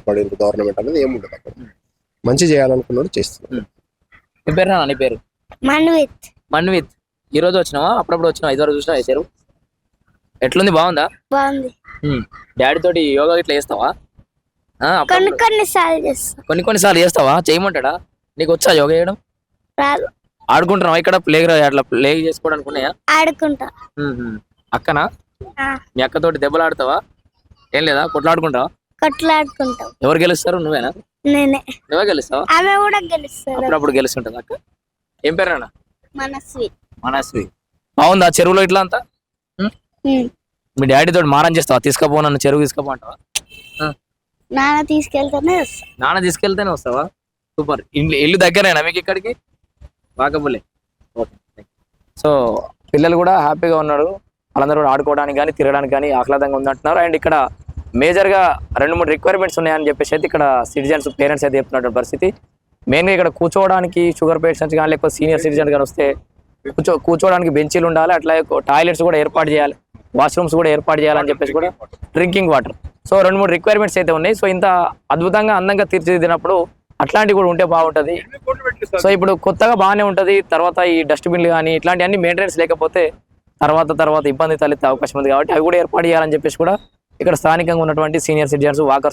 ఆధారపడి గవర్నమెంట్ అనేది ఏముండదు అక్కడ. మంచి చేయాలనుకున్నాడు చేస్తున్నాడు. నీ పేరు నీ పేరు? మన్విత్. మన్విత్, ఈ రోజు వచ్చినావా? అప్పుడప్పుడు వచ్చినావా? ఇదివరకు చూసినా వేసారు? ఎట్లుంది? బాగుందా? బాగుంది. డాడీ తోటి యోగా ఇట్లా చేస్తావా? కొన్నిసార్లు చేస్తా. కొన్నిసార్లు చేస్తావా? చేయమంటాడా? నీకు వచ్చా యోగా చేయడం? రాదు. ఆడుకుంటున్నావా ఇక్కడ ప్లే అట్లా ప్లే చేసుకోవడానికి ఉన్నాయా? ఆడుకుంటా. అక్కనా? మీ అక్కతోటి దెబ్బలు ఆడతావా? ఏం లేదా? కొట్లాడుకుంటావా? కొట్లాడుకుంటాం. ఎవరు గెలుస్తారు? నువ్వేనా? నేనే. నువ్వే గెలుస్తావా? ఆమె కూడా గెలుస్తారు. అప్పుడప్పుడు గెలుస్తుంటది అక్క. ఏం పేరు అన్న? మనస్వి. మనస్వి. బాగుందా చెరువులో ఇట్లా అంతా? మీ డాడీ తోటి మారం చేస్తావా? తీసుకపో, నన్ను చెరువు తీసుకపో అంటావా? నాన్న తీసుకెళ్తేనే వస్తా. నాన్న తీసుకెళ్తేనే వస్తావా? సూపర్. ఇల్లు దగ్గరేనా మీకు ఇక్కడికి? వాకబులే. ఓకే. సో పిల్లలు కూడా హ్యాపీగా ఉన్నారు. వాళ్ళందరూ కూడా ఆడుకోవడానికి కానీ తిరగడానికి కానీ ఆహ్లాదంగా ఉందంటున్నారు. అండ్ ఇక్కడ మేజర్గా 2-3 రిక్వైర్మెంట్స్ ఉన్నాయని చెప్పేసి అయితే ఇక్కడ సిటిజన్స్ పేరెంట్స్ అయితే చెప్తున్నటువంటి పరిస్థితి. మెయిన్గా ఇక్కడ కూర్చోవడానికి షుగర్ పేషెంట్స్ కానీ లేకపోతే సీనియర్ సిటిజన్స్ కానీ వస్తే కూర్చోవడానికి బెంచీలు ఉండాలి. అట్లాగే టాయిలెట్స్ కూడా ఏర్పాటు చేయాలి, వాష్రూమ్స్ కూడా ఏర్పాటు చేయాలని చెప్పేసి కూడా, డ్రింకింగ్ వాటర్. సో 2-3 రిక్వైర్మెంట్స్ అయితే ఉన్నాయి. సో ఇంత అద్భుతంగా అందంగా తీర్చిదిద్దినప్పుడు అట్లాంటివి కూడా ఉంటే బాగుంటుంది. సో ఇప్పుడు కొత్తగా బాగానే ఉంటుంది. తర్వాత ఈ డస్ట్బిన్లు కానీ ఇట్లాంటివన్నీ మెయింటెనెన్స్ లేకపోతే తర్వాత ఇబ్బంది తలెత్తే అవకాశం ఉంది. కాబట్టి అవి కూడా ఏర్పాటు చేయాలని చెప్పేసి కూడా ఇక్కడ స్థానికంగా ఉన్నటువంటి సీనియర్ సిటిజన్స్ వాకర్స్